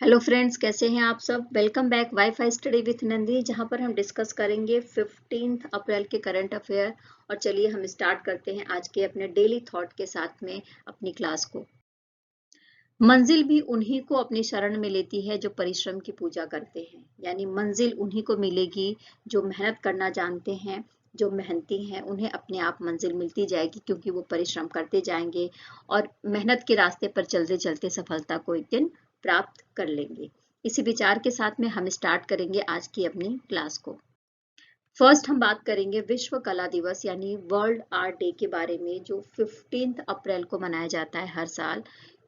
Hello friends, कैसे हैं आप सब। Welcome back wifi study with Nandi, जहां पर हम डिस्कस करेंगे 15 अप्रैल के करंट अफेयर। और चलिए हम स्टार्ट करते हैं आज के अपने डेली थॉट के साथ में अपनी क्लास को। मंजिल भी उन्हीं को अपनी शरण में लेती है जो परिश्रम की पूजा करते हैं। यानी मंजिल उन्हीं को मिलेगी जो मेहनत करना जानते हैं, जो मेहनती हैं। उन्हें अपने आप मंजिल मिलती जाएगी क्योंकि वो परिश्रम करते जाएंगे और मेहनत के रास्ते पर चलते चलते सफलता को एक दिन प्राप्त कर लेंगे। इसी विचार के साथ में हम स्टार्ट करेंगे आज की अपनी क्लास को। फर्स्ट हम बात करेंगे विश्व कला दिवस यानी वर्ल्ड आर्ट डे के बारे में, जो 15 अप्रैल को मनाया जाता है हर साल।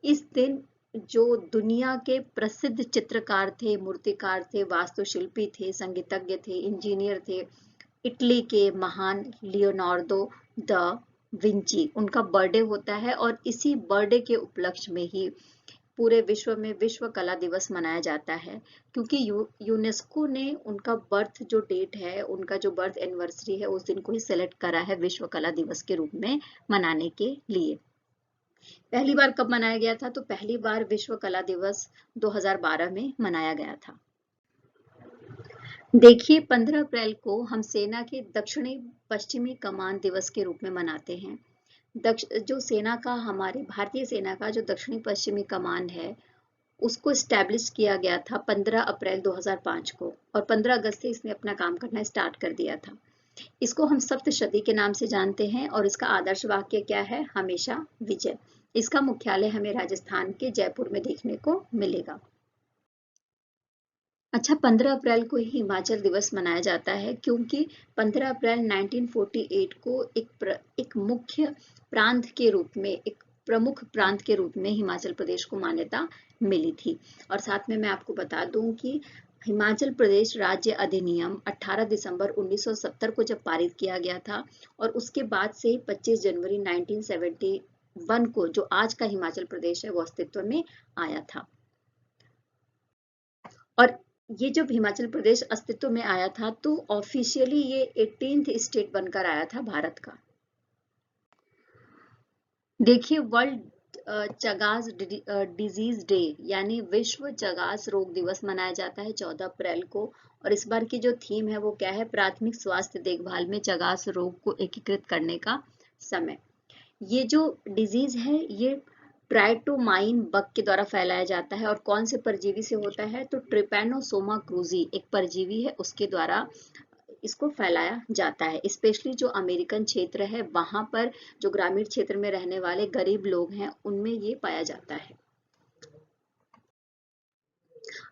इस दिन जो दुनिया के प्रसिद्ध चित्रकार थे, मूर्तिकार थे, वास्तुशिल्पी थे, संगीतज्ञ थे, इंजीनियर थे, इटली के महान लियोनार्डो द विंची, उनका बर्थडे होता है। और इसी बर्थडे के उपलक्ष्य में ही पूरे विश्व में विश्व कला दिवस मनाया जाता है, क्योंकि यूनेस्को ने उनका बर्थ जो डेट है, उनका जो बर्थ एनिवर्सरी है, उस दिन को ही सेलेक्ट करा है विश्व कला दिवस के रूप में मनाने के लिए। पहली बार कब मनाया गया था? तो पहली बार विश्व कला दिवस 2012 में मनाया गया था। देखिए, 15 अप्रैल को हम सेना के दक्षिणी पश्चिमी कमान दिवस के रूप में मनाते हैं। जो सेना का, हमारी भारतीय सेना का जो दक्षिणी पश्चिमी कमान है, उसको स्टैब्लिश किया गया था 15 अप्रैल 2005 को, और 15 अगस्त से इसने अपना काम करना स्टार्ट कर दिया था। इसको हम सप्तशती के नाम से जानते हैं और इसका आदर्श वाक्य क्या है? हमेशा विजय। इसका मुख्यालय हमें राजस्थान के जयपुर में देखने को मिलेगा। अच्छा, 15 अप्रैल को ही हिमाचल दिवस मनाया जाता है, क्योंकि 15 अप्रैल 1948 को एक मुख्य प्रांत के रूप में, एक प्रमुख प्रांत के रूप में हिमाचल प्रदेश को मान्यता मिली थी। और साथ में मैं आपको बता दूं कि हिमाचल प्रदेश राज्य अधिनियम 18 दिसंबर 1970 को जब पारित किया गया था, और उसके बाद से ही 25 जनवरी 1971 को जो आज का हिमाचल प्रदेश है वो अस्तित्व में आया था। और ये जब हिमाचल प्रदेश अस्तित्व में आया था तो ऑफिशियली ये 18th स्टेट बनकर आया था भारत का। देखिए, वर्ल्ड चगास डिजीज डे यानी विश्व चगास रोग दिवस मनाया जाता है 14 अप्रैल को। और इस बार की जो थीम है वो क्या है? प्राथमिक स्वास्थ्य देखभाल में चगास रोग को एकीकृत करने का समय। ये जो डिजीज है ये ट्राइटोमाइन बग के द्वारा फैलाया जाता है। और कौन से परजीवी से होता है? तो ट्रिपैनोसोमा क्रूजी एक परजीवी है, उसके द्वारा इसको फैलाया जाता है। स्पेशली जो अमेरिकन क्षेत्र है वहां पर जो ग्रामीण क्षेत्र में रहने वाले गरीब लोग हैं उनमें ये पाया जाता है।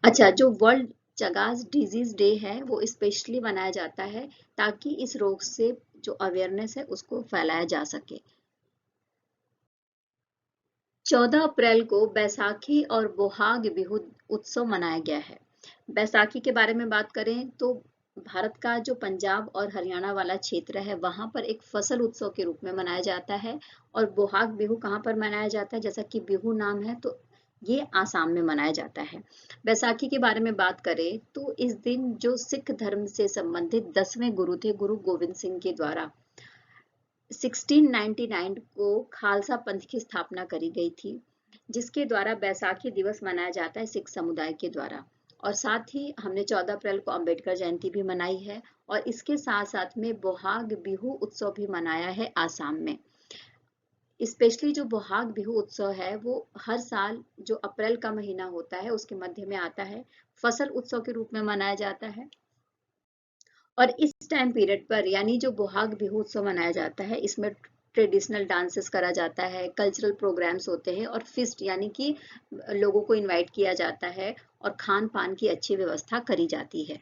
अच्छा, जो वर्ल्ड चगास डिजीज डे है वो स्पेशली मनाया जाता है ताकि इस रोग से जो अवेयरनेस है उसको फैलाया जा सके। 14 अप्रैल को बैसाखी और बोहाग बिहू उत्सव मनाया गया है। बैसाखी के बारे में बात करें तो भारत का जो पंजाब और हरियाणा वाला क्षेत्र है वहां पर एक फसल उत्सव के रूप में मनाया जाता है। और बोहाग बिहू कहाँ पर मनाया जाता है? जैसा कि बिहू नाम है तो ये आसाम में मनाया जाता है। बैसाखी के बारे में बात करें तो इस दिन जो सिख धर्म से संबंधित 10वें गुरु थे, गुरु गोविंद सिंह के द्वारा 1699 को खालसा पंथ की स्थापना करी गई थी, जिसके द्वारा बैसाखी दिवस मनाया जाता है सिख समुदाय के द्वारा। और साथ ही हमने 14 अप्रैल को अंबेडकर जयंती भी मनाई है। और इसके साथ साथ में बोहाग बिहू उत्सव भी मनाया है आसाम में। स्पेशली जो बोहाग बिहू उत्सव है वो हर साल जो अप्रैल का महीना होता है उसके मध्य में आता है, फसल उत्सव के रूप में मनाया जाता है। और इस टाइम पीरियड पर यानी जो बोहाग बिहू उत्सव मनाया जाता है, इसमें ट्रेडिशनल डांसेस करा जाता है, कल्चरल प्रोग्राम्स होते हैं और फिस्ट यानी कि लोगों को इनवाइट किया जाता है और खान पान की अच्छी व्यवस्था करी जाती है।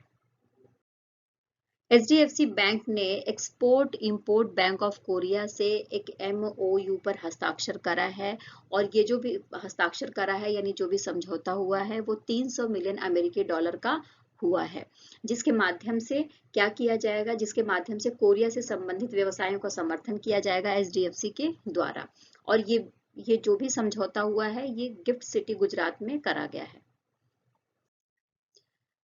एचडीएफसी बैंक ने export import bank of Korea से एक एमओयू पर हस्ताक्षर करा है। और ये जो भी हस्ताक्षर करा है यानी जो भी समझौता हुआ है वो 300 मिलियन अमेरिकी डॉलर का हुआ है, जिसके माध्यम से क्या किया जाएगा? जिसके माध्यम से कोरिया से संबंधित व्यवसायों का समर्थन किया जाएगा एचडीएफसी के द्वारा। और ये जो भी समझौता हुआ है ये गिफ्ट सिटी गुजरात में करा गया है।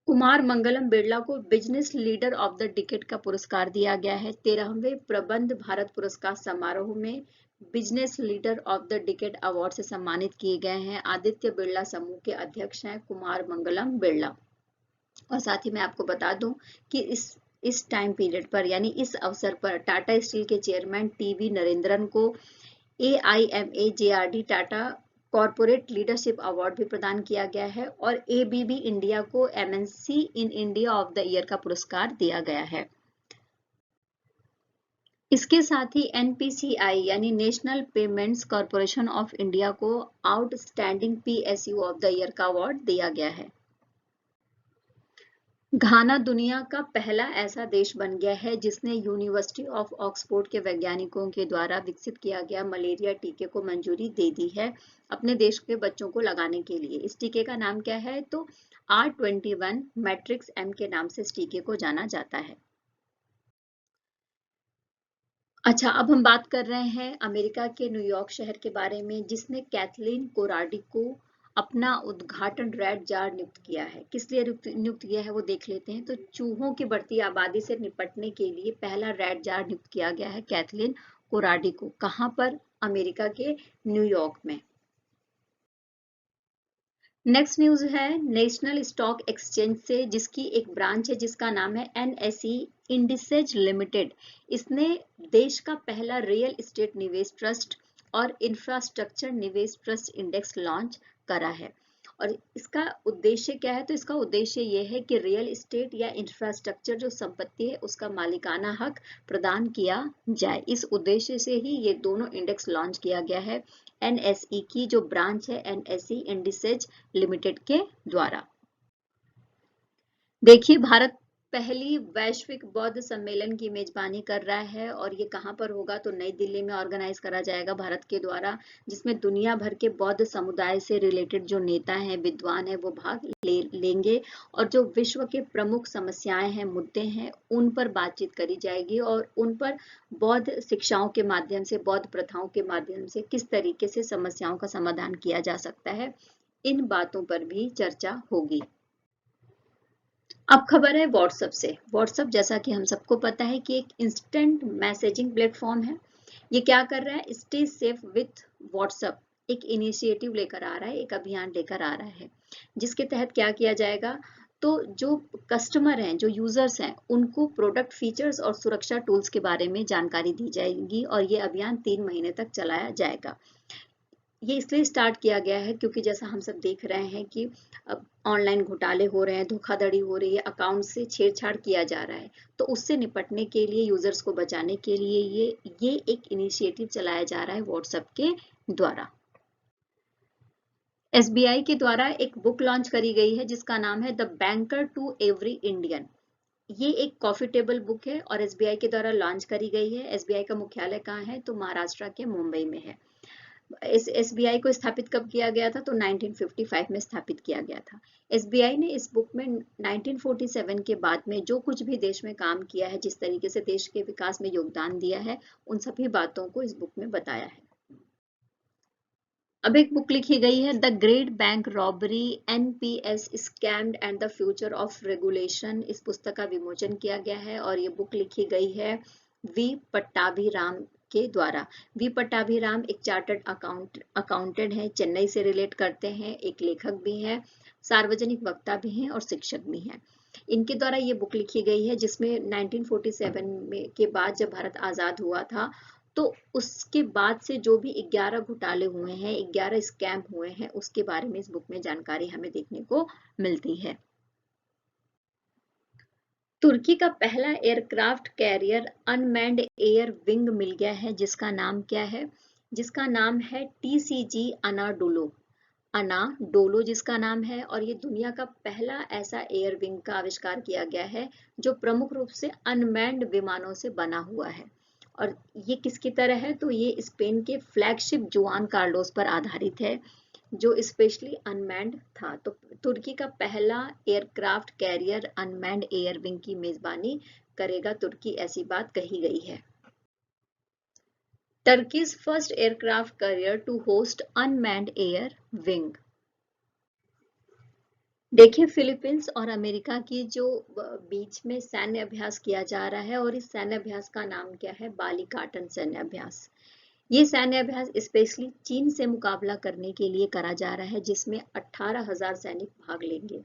कुमार मंगलम बिरला को business leader of the decade का पुरस्कार दिया गया है। 13वें प्रबंध भारत पुरस्कार समारोह में business leader of the decade award से सम्मानित किए गए हैं। आदित्य बिरला समूह के अध्यक्ष हैं कुमार मंगलम बिरला। और साथ ही मैं आपको बता दूं कि इस टाइम पीरियड पर यानी इस अवसर पर टाटा स्टील के चेयरमैन टीवी नरेंद्रन को AIMA-JRD Tata corporate leadership award भी प्रदान किया गया है और ABB इंडिया को MNC in India of the year का पुरस्कार दिया गया है। इसके साथ ही NPCI यानी National Payments Corporation of India को outstanding PSU of the year का अवार्ड दिया गया है। घाना दुनिया का पहला ऐसा देश बन गया है जिसने यूनिवर्सिटी ऑफ ऑक्सफोर्ड के वैज्ञानिकों के द्वारा विकसित किया गया मलेरिया टीके को मंजूरी दे दी है अपने देश के बच्चों को लगाने के लिए। इस टीके का नाम क्या है? तो R21 मैट्रिक्स M के नाम से इस टीके को जाना जाता है। अच्छा, अब हम बात कर रहे हैं अमेरिका के न्यूयॉर्क शहर के बारे में जिसने कैथलीन कोराडी को अपना उद्घाटन रेड जार नियुक्त किया है। किस लिए नियुक्त किया है वो देख लेते हैं। तो चूहों की बढ़ती आबादी से निपटने के लिए पहला रेड जार नियुक्त किया गया है कैथलीन कोराडी को। कहां पर? अमेरिका के न्यूयॉर्क में। नेक्स्ट न्यूज है नेशनल स्टॉक एक्सचेंज से जिसकी एक ब्रांच है जिसका नाम है NSE इंडिसेज लिमिटेड। इसने देश का पहला रियल एस्टेट निवेश ट्रस्ट और इंफ्रास्ट्रक्चर निवेश ट्रस्ट इंडेक्स लॉन्च करा है। और इसका उद्देश्य क्या है? तो इसका उद्देश्य यह है कि रियल एस्टेट या इंफ्रास्ट्रक्चर जो संपत्ति है उसका मालिकाना हक प्रदान किया जाए। इस उद्देश्य से ही ये दोनों इंडेक्स लॉन्च किया गया है NSE की जो ब्रांच है NSE इंडिसेज लिमिटेड के द्वारा। देखिए, भारत पहली वैश्विक बौद्ध सम्मेलन की मेजबानी कर रहा है और ये कहां पर होगा? तो नई दिल्ली में ऑर्गेनाइज करा जाएगा भारत के द्वारा, जिसमें दुनिया भर के बौद्ध समुदाय से रिलेटेड जो नेता हैं, विद्वान हैं, वो भाग लेंगे और जो विश्व के प्रमुख समस्याएं हैं, मुद्दे हैं, उन पर बातचीत करी जाएगी और उन पर बौद्ध शिक्षाओं के माध्यम से, बौद्ध प्रथाओं के माध्यम से किस तरीके से समस्याओं का समाधान किया जा सकता है, इन बातों पर भी चर्चा होगी। अब खबर है व्हाट्सएप से। व्हाट्सएप जैसा कि हम सबको पता है कि एक इंस्टेंट मैसेजिंग प्लेटफॉर्म है। ये क्या कर रहा है? स्टे सेफ विथ व्हाट्सएप एक इनिशिएटिव लेकर आ रहा है, एक अभियान लेकर आ रहा है जिसके तहत क्या किया जाएगा? तो जो कस्टमर हैं, जो यूजर्स हैं, उनको प्रोडक्ट फीचर्स और सुरक्षा टूल्स के बारे में जानकारी दी जाएगी और ये अभियान 3 महीने तक चलाया जाएगा। ये इसलिए स्टार्ट किया गया है क्योंकि जैसा हम सब देख रहे हैं कि अब ऑनलाइन घोटाले हो रहे हैं, धोखाधड़ी हो रही है, अकाउंट से छेड़छाड़ किया जा रहा है, तो उससे निपटने के लिए, यूजर्स को बचाने के लिए ये एक इनिशिएटिव चलाया जा रहा है व्हाट्सएप के द्वारा। SBI के द्वारा एक बुक लॉन्च करी गई है जिसका नाम है the banker to every Indian. ये एक कॉफी टेबल बुक है और SBI के द्वारा लॉन्च करी गई है। SBI का मुख्यालय कहाँ है? तो महाराष्ट्र के मुंबई में है। इस SBI को स्थापित कब किया गया था? तो 1955 में स्थापित किया गया था। SBI ने इस बुक में 1947 के बाद में जो कुछ भी देश में काम किया है, जिस तरीके से देश के विकास में योगदान दिया है, उन सभी बातों को इस बुक में बताया है। अब एक बुक लिखी गई है the great bank robbery NPS scammed and the future of regulation. इस पुस्तक का विमोचन किया गया है और ये बुक लिखी गई है V पट्टाभिराम के द्वारा। V पट्टाभिराम एक चार्टर्ड अकाउंटेंट है, चेन्नई से रिलेट करते हैं, एक लेखक भी हैं, सार्वजनिक वक्ता भी हैं और शिक्षक भी हैं। इनके द्वारा ये बुक लिखी गई है जिसमें 1947 में के बाद जब भारत आजाद हुआ था तो उसके बाद से जो भी 11 घोटाले हुए हैं, 11 स्कैम हुए हैं, उसके बारे में इस बुक में जानकारी हमें देखने को मिलती है। तुर्की का पहला aircraft carrier unmanned air wing मिल गया है जिसका नाम क्या है? जिसका नाम है TCG अनाडोलो जिसका नाम है और ये दुनिया का पहला ऐसा एयर विंग का आविष्कार किया गया है जो प्रमुख रूप से अनमैन्ड विमानों से बना हुआ है। और ये किसकी तरह है? तो ये स्पेन के फ्लैगशिप जुआन कार्लोस पर आधारित है जो स्पेशली अनमैन्ड था। तो तुर्की का पहला aircraft carrier unmanned air wing की मेजबानी करेगा तुर्की, ऐसी बात कही गई है। Turkey's first aircraft carrier to host unmanned air wing. देखिए, फिलीपींस और अमेरिका की जो बीच में सैन्य अभ्यास किया जा रहा है और इस सैन्य अभ्यास का नाम क्या है? बालिकाटन सैन्य अभ्यास। ये सैन्य अभ्यास स्पेशली चीन से मुकाबला करने के लिए करा जा रहा है, जिसमें 18,000 सैनिक भाग लेंगे।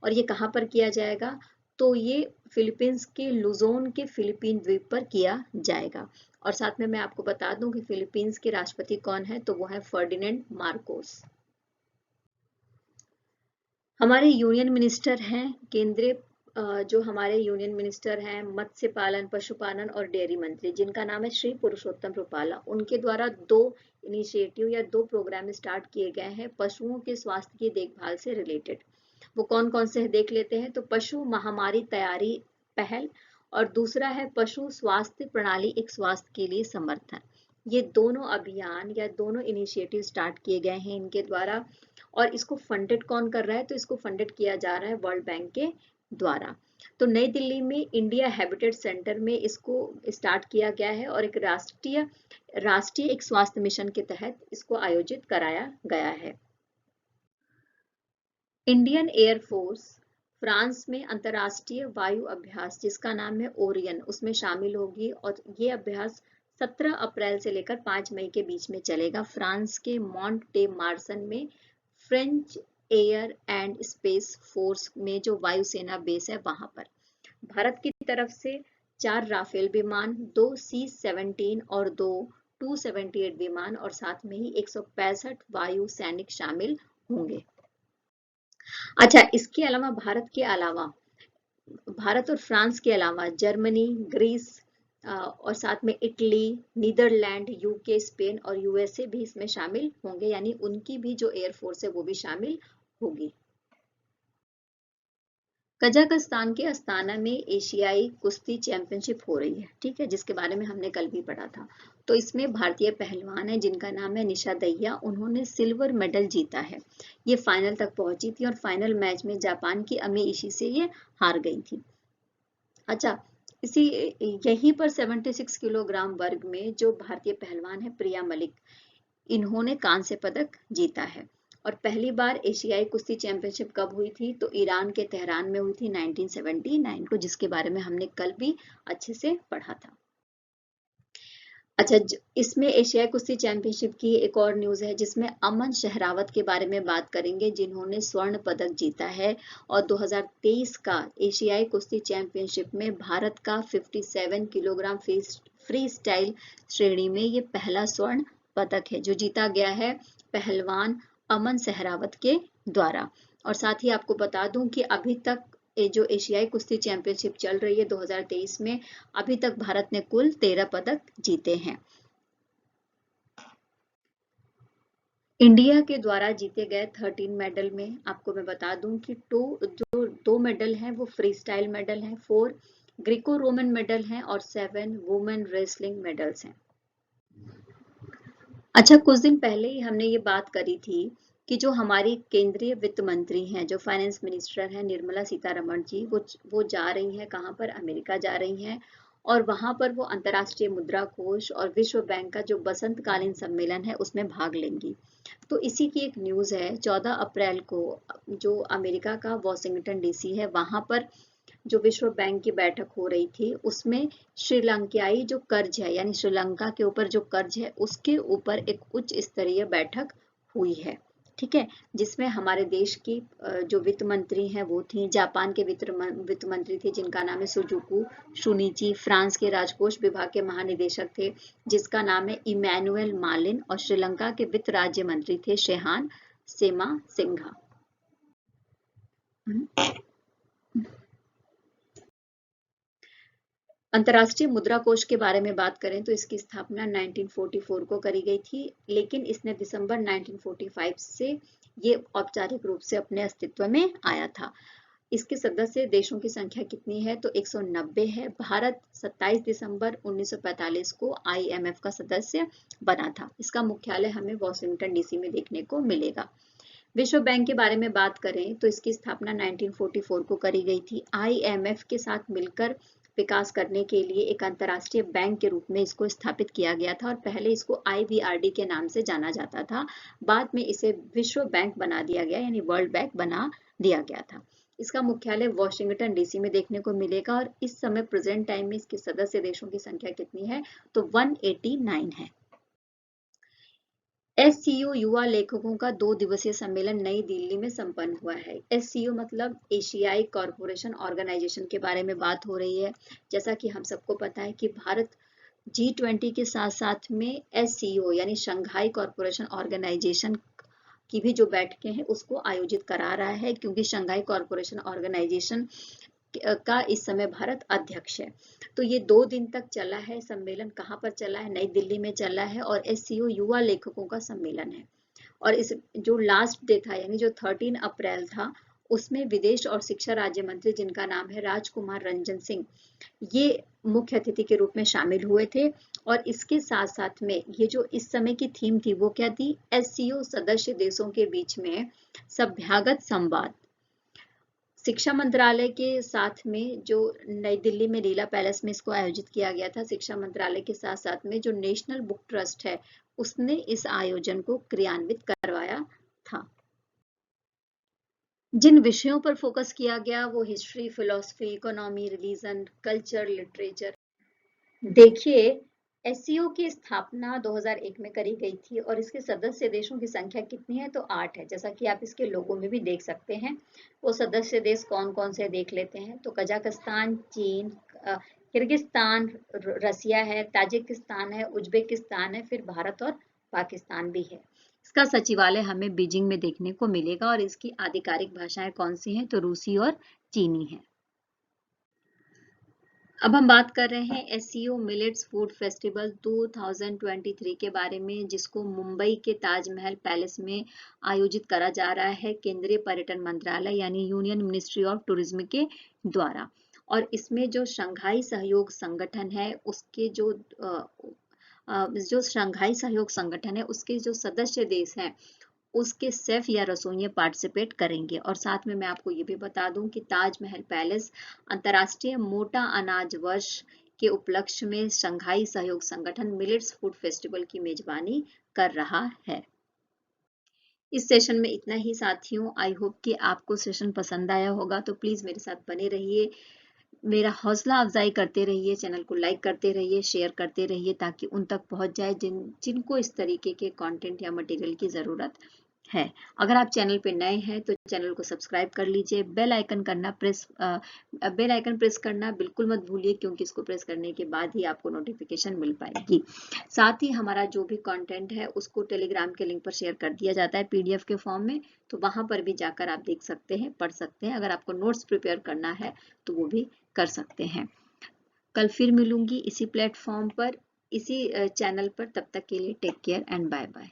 और ये कहाँ पर किया जाएगा? तो ये फिलीपींस के लुजोन के फिलीपीन द्वीप पर किया जाएगा। और साथ में मैं आपको बता दूं कि फिलीपींस के राष्ट्रपति कौन है, तो वो है फर्डिनेंड मार्कोस। हमारे यूनियन मिनिस्टर हैं केंद्रीय जो हमारे यूनियन मिनिस्टर हैं मत्स्य पालन, पशुपालन और डेयरी मंत्री, जिनका नाम है श्री पुरुषोत्तम रुपाला। उनके द्वारा 2 इनिशिएटिव या 2 प्रोग्राम स्टार्ट किए गए हैं पशुओं के स्वास्थ्य की देखभाल से रिलेटेड। वो कौन कौन से देख लेते हैं। तो पशु महामारी तैयारी पहल, और दूसरा है पशु स्वास्थ्य प्रणाली एक स्वास्थ्य के लिए समर्थन। ये दोनों अभियान या दोनों इनिशिएटिव स्टार्ट किए गए हैं इनके द्वारा। और इसको फंडेड कौन कर रहा है? तो इसको फंडेड किया जा रहा है वर्ल्ड बैंक के द्वारा। तो नई दिल्ली में इंडिया हैबिटेट सेंटर में इसको स्टार्ट किया गया है और एक राष्ट्रीय एक स्वास्थ्य मिशन के तहत इसको आयोजित कराया गया है। इंडियन एयरफोर्स फ्रांस में अंतर्राष्ट्रीय वायु अभ्यास जिसका नाम है ओरियन, उसमें शामिल होगी। और ये अभ्यास 17 अप्रैल से लेकर 5 मई के बीच में चलेगा फ्रांस के मॉन्ट डे मार्सन में। French air and space force में जो वायुसेना बेस है वहां पर भारत की तरफ से 4 राफेल विमान, 2 C-17 और 2 278 विमान और साथ में ही 165 वायु सैनिक शामिल होंगे। अच्छा, इसके अलावा भारत और फ्रांस के अलावा जर्मनी, ग्रीस और साथ में इटली, नीदरलैंड, यूके, स्पेन और यूएसए भी इसमें शामिल होंगे, यानी उनकी भी जो एयरफोर्स है वो भी शामिल होगी। कजाकिस्तान के अस्ताना में एशियाई कुश्ती चैंपियनशिप हो रही है, ठीक है, जिसके बारे में हमने कल भी पढ़ा था। तो इसमें भारतीय पहलवान है जिनका नाम है निशा दहिया, उन्होंने सिल्वर मेडल जीता है। ये फाइनल तक पहुंची थी और फाइनल मैच में जापान की अमी इशी से ये हार गई थी। अच्छा, इसी यहीं पर 76 किलोग्राम वर्ग में जो भारतीय पहलवान है प्रिया मलिक, इन्होंने कांस्य पदक जीता है। और पहली बार एशियाई कुश्ती चैंपियनशिप कब हुई थी? तो ईरान के तेहरान में हुई थी 1979 को, जिसके बारे में हमने कल भी अच्छे से पढ़ा था। अच्छा, इसमें एशियाई कुश्ती चैंपियनशिप की एक और न्यूज है जिसमें अमन शहरावत के बारे में बात करेंगे, जिन्होंने स्वर्ण पदक जीता है। और 2023 का एशियाई कुश्ती चैंपियनशिप में भारत का 57 किलोग्राम फ्री स्टाइल श्रेणी में ये पहला स्वर्ण पदक है जो जीता गया है पहलवान अमन सहरावत के द्वारा। और साथ ही आपको बता दूं कि अभी तक जो एशियाई कुश्ती चैंपियनशिप चल रही है 2023 में, अभी तक भारत ने कुल 13 पदक जीते हैं। इंडिया के द्वारा जीते गए 13 मेडल में आपको मैं बता दूं कि दो मेडल हैं वो फ्री स्टाइल मेडल हैं, 4 ग्रीको रोमन मेडल हैं और 7 वुमेन रेसलिंग मेडल्स हैं। अच्छा, कुछ दिन पहले ही हमने ये बात करी थी कि जो हमारी केंद्रीय वित्त मंत्री हैं, जो फाइनेंस मिनिस्टर हैं निर्मला सीतारमण जी, वो जा रही हैं कहाँ पर? अमेरिका जा रही हैं। और वहां पर वो अंतर्राष्ट्रीय मुद्रा कोष और विश्व बैंक का जो बसंतकालीन सम्मेलन है उसमें भाग लेंगी। तो इसी की एक न्यूज है, 14 अप्रैल को जो अमेरिका का वॉशिंगटन डीसी है वहां पर जो विश्व बैंक की बैठक हो रही थी उसमें श्रीलंकाई जो कर्ज है, यानी श्रीलंका के ऊपर जो कर्ज है उसके ऊपर एक उच्च स्तरीय बैठक हुई है, ठीक है, जिसमें हमारे देश की जो वित्त मंत्री हैं वो थी, जापान के वित्त मंत्री थे जिनका नाम है सुजुकी शुनिची, फ्रांस के राजकोष विभाग के महानिदेशक थे जिसका नाम है इमैनुअल मालिन, और श्रीलंका के वित्त राज्य मंत्री थे शेहान सेमा सिंघा। अंतर्राष्ट्रीय मुद्रा कोष के बारे में बात करें तो इसकी स्थापना 1944 को करी गई थी, लेकिन इसने दिसंबर 1945 से ये औपचारिक रूप से अपने अस्तित्व में आया था। इसके सदस्य देशों की संख्या कितनी है? तो 190 है। भारत 27 दिसंबर 1945 को IMF का सदस्य बना था। इसका मुख्यालय हमें वॉशिंगटन डीसी में देखने को मिलेगा। विश्व बैंक के बारे में बात करें तो इसकी स्थापना 1944 को करी गई थी। IMF के साथ मिलकर विकास करने के लिए एक अंतर्राष्ट्रीय बैंक के रूप में इसको स्थापित किया गया था और पहले इसको IBRD के नाम से जाना जाता था। बाद में इसे विश्व बैंक बना दिया गया, यानी वर्ल्ड बैंक बना दिया गया था। इसका मुख्यालय वॉशिंगटन डीसी में देखने को मिलेगा और इस समय प्रेजेंट टाइम में इसके सदस्य देशों की संख्या कितनी है? तो 189 है। एससीओ युवा लेखकों का 2 दिवसीय सम्मेलन नई दिल्ली में संपन्न हुआ है। एससीओ मतलब एशियाई कॉरपोरेशन ऑर्गेनाइजेशन के बारे में बात हो रही है। जैसा कि हम सबको पता है कि भारत G20 के साथ साथ में एससीओ यानी शंघाई कॉरपोरेशन ऑर्गेनाइजेशन की भी जो बैठकें हैं उसको आयोजित करा रहा है, क्योंकि शंघाई कॉरपोरेशन ऑर्गेनाइजेशन का इस समय भारत अध्यक्ष है। तो ये 2 दिन तक चला है सम्मेलन। कहाँ पर चला है? नई दिल्ली में चला है और एससीओ युवा लेखकों का सम्मेलन है। और इस जो लास्ट डे था यानी जो 13 अप्रैल था, उसमें विदेश और शिक्षा राज्य मंत्री जिनका नाम है राजकुमार रंजन सिंह, ये मुख्य अतिथि के रूप में शामिल हुए थे। और इसके साथ साथ में ये जो इस समय की थीम थी वो क्या थी? एससीओ सदस्य देशों के बीच में सभ्यागत संवाद। शिक्षा मंत्रालय के साथ में जो नई दिल्ली में लीला पैलेस में इसको आयोजित किया गया था, शिक्षा मंत्रालय के साथ साथ में जो नेशनल बुक ट्रस्ट है उसने इस आयोजन को क्रियान्वित करवाया था। जिन विषयों पर फोकस किया गया वो history, philosophy, economy, religion, culture, literature. देखिए, एससीओ की स्थापना 2001 में करी गई थी और इसके सदस्य देशों की संख्या कितनी है? तो 8 है। जैसा कि आप इसके लोगों में भी देख सकते हैं। वो सदस्य देश कौन कौन से देख लेते हैं। तो कजाकिस्तान, चीन, किर्गिस्तान, रसिया है, ताजिकिस्तान है, उज्बेकिस्तान है, फिर भारत और पाकिस्तान भी है। इसका सचिवालय हमें बीजिंग में देखने को मिलेगा और इसकी आधिकारिक भाषाएं कौन सी हैं? तो रूसी और चीनी है। अब हम बात कर रहे हैं एससीओ मिलेट्स फूड फेस्टिवल 2023 के बारे में, जिसको मुंबई के ताजमहल पैलेस में आयोजित करा जा रहा है केंद्रीय पर्यटन मंत्रालय यानी यूनियन मिनिस्ट्री ऑफ टूरिज्म के द्वारा। और इसमें जो शंघाई सहयोग संगठन है उसके जो शंघाई सहयोग संगठन है उसके जो सदस्य देश हैं उसके शेफ या रसोइये पार्टिसिपेट करेंगे। और साथ में मैं आपको ये भी बता दूं कि ताजमहल पैलेस अंतर्राष्ट्रीय मोटा अनाज वर्ष के उपलक्ष्य में शंघाई सहयोग संगठन मिलेट्स फूड फेस्टिवल की मेजबानी कर रहा है। इस सेशन में इतना ही साथियों। आई होप कि आपको सेशन पसंद आया होगा, तो प्लीज मेरे साथ बने रहिए, मेरा हौसला अफजाई करते रहिए, चैनल को लाइक करते रहिए, शेयर करते रहिए, ताकि उन तक पहुंच जाए जिनको इस तरीके के कंटेंट या मटेरियल की जरूरत है। अगर आप चैनल पे नए हैं तो चैनल को सब्सक्राइब कर लीजिए। बेल आइकन प्रेस करना बिल्कुल मत भूलिए, क्योंकि इसको प्रेस करने के बाद ही आपको नोटिफिकेशन मिल पाएगी। साथ ही हमारा जो भी कंटेंट है उसको टेलीग्राम के लिंक पर शेयर कर दिया जाता है पीडीएफ के फॉर्म में, तो वहां पर भी जाकर आप देख सकते हैं, पढ़ सकते हैं। अगर आपको नोट्स प्रिपेयर करना है तो वो भी कर सकते हैं। कल फिर मिलूंगी इसी प्लेटफॉर्म पर, इसी चैनल पर। तब तक के लिए take care and bye bye.